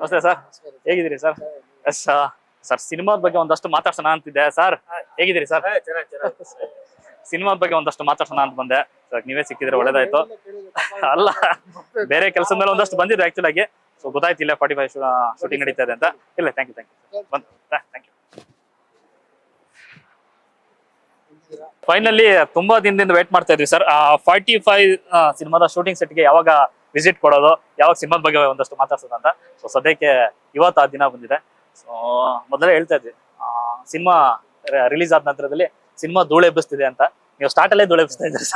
ನಮಸ್ತೆ ಸರ್, ಹೇಗಿದ್ದೀರಿ sir? Yes sir, ಸಿನಿಮಾದ ಬಗ್ಗೆ ಒಂದಷ್ಟು ಮಾತಾಡ್ಸೋಣ ಅಂತಿದ್ದೆ. ಸರ್ ಹೇಗಿದ್ದೀರಿ ಸರ್? ಸಿನಿಮಾದ ಬಗ್ಗೆ ಒಂದಷ್ಟು ಮಾತಾಡ್ಸೋಣ ಅಂತ ಬಂದೆ ಸರ್, ನೀವೇ ಸಿಕ್ಕಿದ್ರೆ ಒಳ್ಳೇದಾಯ್ತು. ಅಲ್ಲ, ಬೇರೆ ಕೆಲಸದ ಮೇಲೆ ಒಂದಷ್ಟು ಬಂದಿದೆ ಆಕ್ಚುಲ್ ಆಗಿ. ಸೊ ಗೊತ್ತಾಯ್ತಿಲ್ಲ 45 ಶೂಟಿಂಗ್ ನಡೀತಾ ಇದೆ ಅಂತ. ಇಲ್ಲ, thank you thank you. Finally ತುಂಬಾ ದಿನದಿಂದ ವೇಟ್ ಮಾಡ್ತಾ ಇದ್ವಿ ಸರ್. 45 ಸಿನಿಮಾದ ಶೂಟಿಂಗ್ ಸೆಟ್ಗೆ ಯಾವಾಗ ವಿಸಿಟ್ ಕೊಡೋದು, ಯಾವಾಗ ಸಿನಿಮಾದ ಬಗ್ಗೆ ಒಂದಷ್ಟು ಮಾತಾಡ್ಸೋದು ಅಂತ. ಸೊ ಸದ್ಯಕ್ಕೆ ಇವತ್ತು ಆ ದಿನ ಬಂದಿದೆ. ಸೊ ಮೊದಲೇ ಹೇಳ್ತಾ ಇದ್ವಿ, ಸಿನಿಮಾ ರಿಲೀಸ್ ಆದ ನಂತರದಲ್ಲಿ ಸಿನಿಮಾ ಧೂಳು ಎಬ್ಬಿಸ್ತಿದೆ ಅಂತ. ನೀವು ಸ್ಟಾರ್ಟ್ ಅಲ್ಲೇ ಧೂಳು ಎಬ್ಬಿಸ್ತಾ ಇದ್ದೀರಿ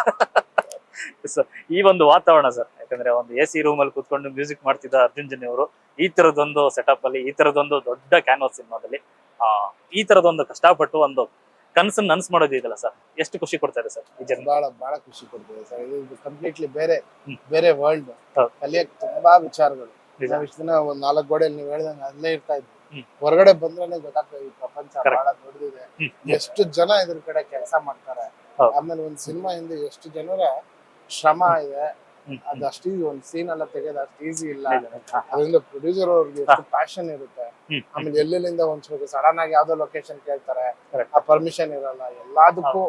ಸರ್. ಈ ಒಂದು ವಾತಾವರಣ ಸರ್, ಯಾಕಂದ್ರೆ ಒಂದು AC ರೂಮ್ ಅಲ್ಲಿ ಕೂತ್ಕೊಂಡು ಮ್ಯೂಸಿಕ್ ಮಾಡ್ತಿದ್ದ ಅರ್ಜುನ್ ಜನ್ಯ ಅವರು ಈ ತರದೊಂದು ಸೆಟಪ್ ಅಲ್ಲಿ, ಈ ತರದೊಂದು ದೊಡ್ಡ ಕ್ಯಾನ್ವಾಸ್ ಸಿನಿಮಾದಲ್ಲಿ ಈ ತರದೊಂದು ಕಷ್ಟಪಟ್ಟು ಒಂದು ಕನಸನ್ನ ನನ್ಸ್ ಮಾಡೋದು ಇದೆಯಲ್ಲ ಸರ್, ಎಷ್ಟು ಖುಷಿ ಕೊಡ್ತಾರೆ ಸರ್ ಈ ಜನ. ಬಹಳ ಖುಷಿ ಕೊಡ್ತದೆ ಸರ್. ಇದು ಕಂಪ್ಲೀಟ್ಲಿ ಬೇರೆ ವರ್ಲ್ಡ್. ಕಲಿಯಕ್ ತುಂಬಾ ವಿಚಾರಗಳು. ನಾವ್ ಇಷ್ಟ ದಿನ ಒಂದ್ 4 ಗೋಡೆಯಲ್ಲಿ ನೀವು ಹೇಳ್ದಂಗೆ ಅಲ್ಲೇ ಇರ್ತಾ ಇದ್ವಿ. ಹೊರಗಡೆ ಬಂದ್ರೆ ಗೊತ್ತಾಗ್ತದೆ ಈ ಪ್ರಪಂಚ ಬಹಳ ದೊಡ್ಡದಿದೆ, ಎಷ್ಟು ಜನ ಇದ್ರ ಕಡೆ ಕೆಲಸ ಮಾಡ್ತಾರೆ. ಆಮೇಲೆ ಒಂದ್ ಸಿನಿಮಾ ಹಿಂದೆ ಎಷ್ಟು ಜನರ ಶ್ರಮ ಇದೆ. ಅದಷ್ಟು ಒಂದ್ ಸೀನ್ ಎಲ್ಲ ತೆಗೆದು ಅಷ್ಟು ಈಸಿ ಇಲ್ಲ. ಅದರಿಂದ ಪ್ರೊಡ್ಯೂಸರ್ ಅವ್ರಿಗೆ ಎಷ್ಟು ಪ್ಯಾಷನ್ ಇರುತ್ತೆ. ಆಮೇಲೆ ಎಲ್ಲೆಲ್ಲಿಂದ ಹೊಂಚ್ಬೇಕು, ಸಡನ್ ಆಗಿ ಯಾವ್ದೋ ಲೊಕೇಶನ್ ಕೇಳ್ತಾರೆ, ಆ ಪರ್ಮಿಷನ್ ಇರಲ್ಲ. ಎಲ್ಲದಕ್ಕೂ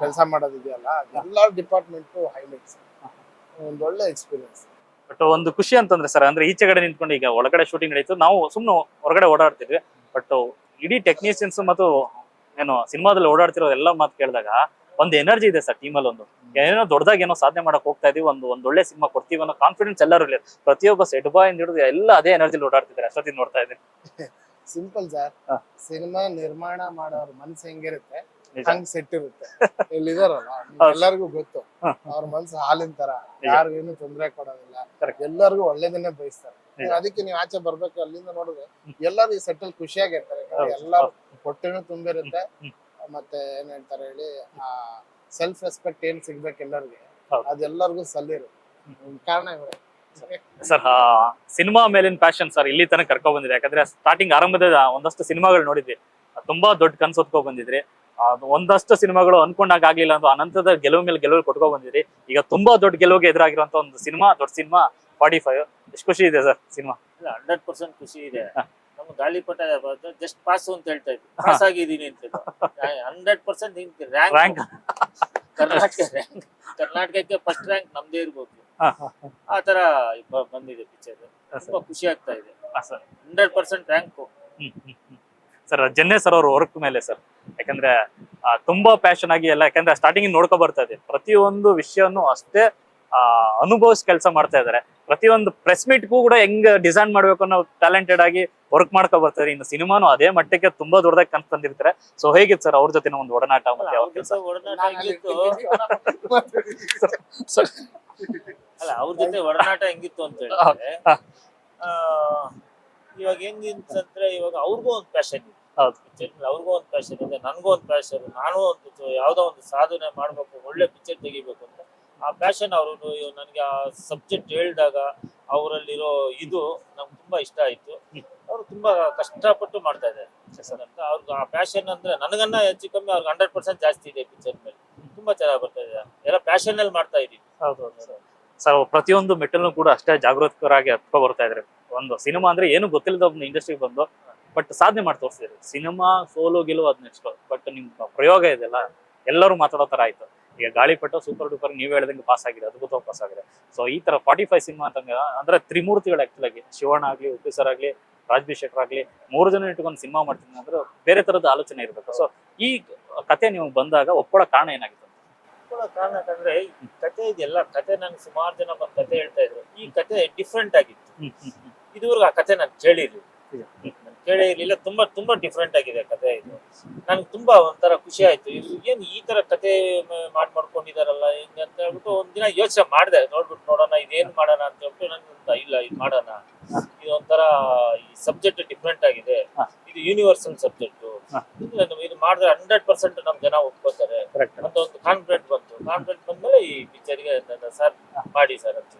ಕೆಲಸ ಮಾಡೋದಿದೆಯಲ್ಲ, ಎಲ್ಲಾ ಡಿಪಾರ್ಟ್ಮೆಂಟ್ ಹೈಲೈಟ್ಸ್. ಒಂದ್ ಒಳ್ಳೆ ಎಕ್ಸ್ಪೀರಿಯನ್ಸ್. ಬಟ್ ಒಂದು ಖುಷಿ ಅಂತಂದ್ರೆ ಸರ್, ಅಂದ್ರೆ ಈಚೆಗಡೆ ನಿಂತ್ಕೊಂಡು ಈಗ ಒಳಗಡೆ ಶೂಟಿಂಗ್ ನಡೀತು, ನಾವು ಸುಮ್ನೆ ಹೊರಗಡೆ ಓಡಾಡ್ತಿದ್ವಿ. ಬಟ್ ಇಡೀ ಟೆಕ್ನಿಷಿಯನ್ಸ್ ಮತ್ತು ಏನು ಸಿನಿಮಾದಲ್ಲಿ ಓಡಾಡ್ತಿರೋ ಎಲ್ಲ ಮಾತು ಕೇಳಿದಾಗ ಒಂದು ಎನರ್ಜಿ ಇದೆ ಸರ್ ಟೀಮಲ್ಲಿ. ಒಂದು ಏನೋ ದೊಡ್ಡದಾಗಿ ಏನೋ ಸಾಧನೆ ಮಾಡಕ್ ಹೋಗ್ತಾ ಇದೀವಿ, ಒಂದ್ ಒಳ್ಳೆ ಸಿನಿಮಾ ಕೊಡ್ತೀವಿ ಅನ್ನೋ ಕಾನ್ಫಿಡೆನ್ಸ್ ಎಲ್ಲರೂ ಇಲ್ಲ. ಪ್ರತಿಯೊಬ್ಬ ಸೆಟ್ ಬಾಯ್ ಹಿಡಿದು ಎಲ್ಲ ಅದೇ ಎನರ್ಜಿಲಿ ಓಡಾಡ್ತಿದ್ದಾರೆ. ಅಷ್ಟೊತ್ತಿಗೆ ನೋಡ್ತಾ ಇದ್ದೀನಿ. ಸಿಂಪಲ್ ಸರ್, ಸಿನಿಮಾ ನಿರ್ಮಾಣ ಮಾಡೋರ್ ಮನ್ಸು ಹೆಂಗಿರುತ್ತೆ ಹಂಗ್ ಸೆಟ್ ಇರುತ್ತೆ. ಇಲ್ಲಿ ಇದಾರಲ್ಲ ಎಲ್ಲರಿಗೂ ಗೊತ್ತು, ಅವ್ರ ಮನ್ಸು ಹಾಲಿನ ತರ, ಯಾರಿಗೇನು ತೊಂದರೆ ಕೊಡೋದಿಲ್ಲ, ಎಲ್ಲರಿಗೂ ಒಳ್ಳೇದನ್ನೇ ಬಯಸ್ತಾರೆ. ಅದಕ್ಕೆ ನೀವು ಆಚೆ ಬರ್ಬೇಕು, ಅಲ್ಲಿಂದ ನೋಡಿದ್ರೆ ಎಲ್ಲರೂ ಈ ಸೆಟ್ಟಲ್ ಖುಷಿಯಾಗಿರ್ತಾರೆ. ಎಲ್ಲರೂ ಹೊಟ್ಟೆನೂ ತುಂಬಿರುತ್ತೆ. ಮತ್ತೆ ಏನ್ ಹೇಳ್ತಾರೆ ಹೇಳಿ, ಆ ಸೆಲ್ಫ್ ರೆಸ್ಪೆಕ್ಟ್ ಏನ್ ಸಿಗ್ಬೇಕು ಎಲ್ಲರಿಗೆ, ಅದೆಲ್ಲರಿಗೂ ಸಲ್ಲಿರು. ಕಾರಣ ಇವರೇ ಸರ್. ಸಿನಿಮಾ ಮೇಲಿನ ಪ್ಯಾಷನ್ ಸರ್ ಇಲ್ಲಿ ತನಕ ಕರ್ಕೊ ಬಂದಿದೆ. ಯಾಕಂದ್ರೆ ಸ್ಟಾರ್ಟಿಂಗ್ ಆರಂಭದ ಒಂದಷ್ಟು ಸಿನಿಮಾಗಳು ನೋಡಿದ್ವಿ, ತುಂಬಾ ದೊಡ್ಡ ಕನ್ಸು ಹೊತ್ಕೊ ಬಂದಿದ್ರಿ. ಒಂದಷ್ಟು ಸಿನಿಮಾಗಳು ಅನ್ಕೊಂಡಾಗ ಆಗ್ಲಿಲ್ಲ ಅಂತ ಅನಂತದ ಗೆಲುವು ಮೇಲೆ ಗೆಲುವು ಕೊಟ್ಕೊ ಬಂದಿದ್ರಿ. ಈಗ ತುಂಬಾ ದೊಡ್ಡ ಗೆಲುವಿಗೆ ಎದುರಾಗಿರುವಂತ ಒಂದು ಸಿನಿಮಾ, ದೊಡ್ಡ ಸಿನಿಮಾ 45. ಎಷ್ಟು ಖುಷಿ ಇದೆ ಸರ್ ಸಿನಿಮಾ? 100% ಖುಷಿ ಇದೆ. ನಮ್ಮ ಗಾಳಿಪಟ ಜಸ್ಟ್ ಪಾಸ್ ಅಂತ ಹೇಳ್ತಾ ಇದ್ವಿ, ಪಾಸ್ ಆಗಿದ್ದೀನಿ ಅಂತ. 100% ರ್ಯಾಂಕ್ ಕರ್ನಾಟಕಕ್ಕೆ ಫಸ್ಟ್ ರ್ಯಾಂಕ್ ನಮ್ದೇ ಇರ್ಬೋದು. ಆ ತರ ಬಂದಿದೆ ಪಿಕ್ಚರ್. ತುಂಬಾ ಖುಷಿ ಆಗ್ತಾ ಇದೆ. 100% ರ್ಯಾಂಕ್ ಸರ್. ಜನ್ಯ ಸರ್ ಅವ್ರ ವರ್ಕ್ ಮೇಲೆ ಸರ್, ಯಾಕಂದ್ರೆ ತುಂಬಾ ಪ್ಯಾಷನ್ ಆಗಿ ಎಲ್ಲ, ಯಾಕಂದ್ರೆ ಸ್ಟಾರ್ಟಿಂಗ್ ನೋಡ್ಕೊ ಬರ್ತಾ ಇದೆ, ಪ್ರತಿಯೊಂದು ವಿಷಯವನ್ನು ಅಷ್ಟೇ ಅನುಭವಿಸಿ ಕೆಲಸ ಮಾಡ್ತಾ ಇದಾರೆ. ಪ್ರತಿಯೊಂದು ಪ್ರೆಸ್ ಮೀಟ್ಗೂ ಕೂಡ ಹೆಂಗ್ ಡಿಸೈನ್ ಮಾಡ್ಬೇಕು ಅನ್ನೋ ಟ್ಯಾಲೆಂಟೆಡ್ ಆಗಿ ವರ್ಕ್ ಮಾಡ್ಕೊ ಬರ್ತಾರೆ. ಇನ್ನು ಸಿನಿಮಾನು ಅದೇ ಮಟ್ಟಕ್ಕೆ ತುಂಬಾ ದೊಡ್ಡದಾಗಿ ಕನ್ಸ್ ತಂದಿರ್ತಾರೆ. ಸೊ ಹೇಗಿತ್ತು ಸರ್ ಅವ್ರ ಜೊತೆ ಒಂದು ಒಡನಾಟ? ಮತ್ತೆ ಅವ್ರ ಜೊತೆ ಒಡನಾಟ ಹೆಂಗಿತ್ತು ಅಂತ ಹೇಳಿದ್ರೆ, ಇವಾಗ ಹೆಂಗಿಂತಂದ್ರೆ, ಇವಾಗ ಅವ್ರಿಗೂ ಒಂದು ಪ್ಯಾಷನ್ ಇದೆ. ಅವ್ರಿಗೂ ಒಂದು ಪ್ಯಾಷನ್ ಇದೆ, ನನ್ಗೂ ಒಂದು ಪ್ಯಾಷನ್. ನಾನು ಒಂದು ಯಾವ್ದೋ ಒಂದು ಸಾಧನೆ ಮಾಡ್ಬೇಕು, ಒಳ್ಳೆ ಪಿಕ್ಚರ್ ತೆಗಿಬೇಕು ಅಂತ ಆ ಪ್ಯಾಷನ್. ಅವರು ನನಗೆ ಆ ಸಬ್ಜೆಕ್ಟ್ ಹೇಳಿದಾಗ ಅವರಲ್ಲಿರೋ ಇದು ನಮ್ಗೆ ತುಂಬಾ ಇಷ್ಟ ಆಯ್ತು. ಅವ್ರು ತುಂಬಾ ಕಷ್ಟಪಟ್ಟು ಮಾಡ್ತಾ ಇದ್ದಾರೆ ಅಂತ. ಅವ್ರಿಗೆ ಆ ಪ್ಯಾಷನ್ ಅಂದ್ರೆ ನನಗನ್ನ ಹೆಚ್ಚು ಕಮ್ಮಿ ಅವ್ರಿಗೆ 100% ಜಾಸ್ತಿ ಇದೆ ಪಿಕ್ಚರ್ ಮೇಲೆ. ತುಂಬಾ ಚೆನ್ನಾಗಿ ಬರ್ತಾ ಇದೆ, ಎಲ್ಲ ಪ್ಯಾಷನ್ ಅಲ್ಲಿ ಮಾಡ್ತಾ ಇದೀವಿ. ಸರ್, ಪ್ರತಿಯೊಂದು ಮೆಟ್ಟಲ್ನು ಕೂಡ ಅಷ್ಟೇ ಜಾಗೃತರಾಗಿ ಹತ್ಕೊ ಬರ್ತಾ ಇದ್ರೆ. ಒಂದು ಸಿನಿಮಾ ಅಂದ್ರೆ ಏನು ಗೊತ್ತಿಲ್ಲದ ಒಂದು ಇಂಡಸ್ಟ್ರಿಗೆ ಬಂದು ಬಟ್ ಸಾಧನೆ ಮಾಡಿ ತೋರಿಸಿದ್ರಿ. ಸಿನಿಮಾ ಸೋಲು ಗೆಲುವು ಅದ್ ನೆಕ್ಸ್ಟ್, ಬಟ್ ನಿಮ್ ಪ್ರಯೋಗ ಇದೆಲ್ಲ ಎಲ್ಲರೂ ಮಾತಾಡೋ ತರ ಆಯ್ತು. ಈಗ ಗಾಳಿಪಟ ಸೂಪರ್ ಡೂಪರ್ ನೀವ್ ಹೇಳ್ದಂಗೆ ಪಾಸ್ ಆಗಿದೆ, ಅದ್ಭುತವಾಗಿ ಪಾಸ್ ಆಗಿದೆ. ಸೊ ಈ ತರ 45 ಸಿನಿಮಾ ಅಂತಂದ್ರೆ, ಅಂದ್ರೆ ತ್ರಿಮೂರ್ತಿಗಳು ಆಕ್ಚುಲ್ ಆಗಿ, ಶಿವಣ್ಣ ಆಗ್ಲಿ, ಉಪ್ಪಿ ಸರ್ ಆಗ್ಲಿ, ರಾಜ್ಬಿ ಶೆಟ್ಟರ್ ಆಗ್ಲಿ, 3 ಜನ ಇಟ್ಕೊಂಡು ಸಿನಿಮಾ ಮಾಡ್ತೀನಿ ಅಂದ್ರೆ ಬೇರೆ ತರದ ಆಲೋಚನೆ ಇರ್ಬೇಕು. ಸೊ ಈ ಕತೆ ನೀವು ಬಂದಾಗ ಒಪ್ಕೊಳ್ಳೋ ಕಾರಣ ಏನಾಗಿತ್ತು? ಕಾರಣ ಯಾಕಂದ್ರೆ ಈ ಕತೆ ಇದೆಲ್ಲ ಕತೆ ನಂಗೆ ಸುಮಾರು ಜನ ಬಂದು ಕತೆ ಹೇಳ್ತಾ ಇದ್ರು. ಈ ಕತೆ ಡಿಫ್ರೆಂಟ್ ಆಗಿತ್ತು. ಇದುವರೆಗೂ ಆ ಕತೆ ನಾನು ಕೇಳಿರ್ಲಿಲ್ಲ. ತುಂಬಾ ಡಿಫ್ರೆಂಟ್ ಆಗಿದೆ ಕತೆ ಇದು. ನನ್ಗೆ ತುಂಬಾ ಒಂಥರ ಖುಷಿ ಆಯ್ತು. ಏನ್ ಈ ತರ ಕತೆ ಮಾಡ್ಕೊಂಡಿದಾರಲ್ಲ ಹಿಂಗೆ ಅಂತ ಹೇಳ್ಬಿಟ್ಟು ಒಂದಿನ ಯೋಚನೆ ಮಾಡಿದೆ. ನೋಡೋಣ ಇದೇನ್ ಮಾಡೋಣ ಅಂತ ಹೇಳ್ಬಿಟ್ಟು ನನ್ಗೆ ಇಲ್ಲ ಇದು ಮಾಡೋಣ, ಇದು ಒಂಥರ ಈ ಸಬ್ಜೆಕ್ಟ್ ಡಿಫ್ರೆಂಟ್ ಆಗಿದೆ, ಇದು ಯೂನಿವರ್ಸಲ್ ಸಬ್ಜೆಕ್ಟ್, ಇದು ಮಾಡಿದ್ರೆ 100% ನಮ್ ಜನ ಒಪ್ಕೋತಾರೆ ಅಂತ ಒಂದು ಕಾನ್ಫಿಡೆಂಟ್ ಬಂತು. ಕಾನ್ಫಿಡೆಂಟ್ ಬಂದ್ಮೇಲೆ ಈ ಪಿಕ್ಚರ್ಗೆ ಸರ್ ಮಾಡಿ ಸರ್ ಅಂತ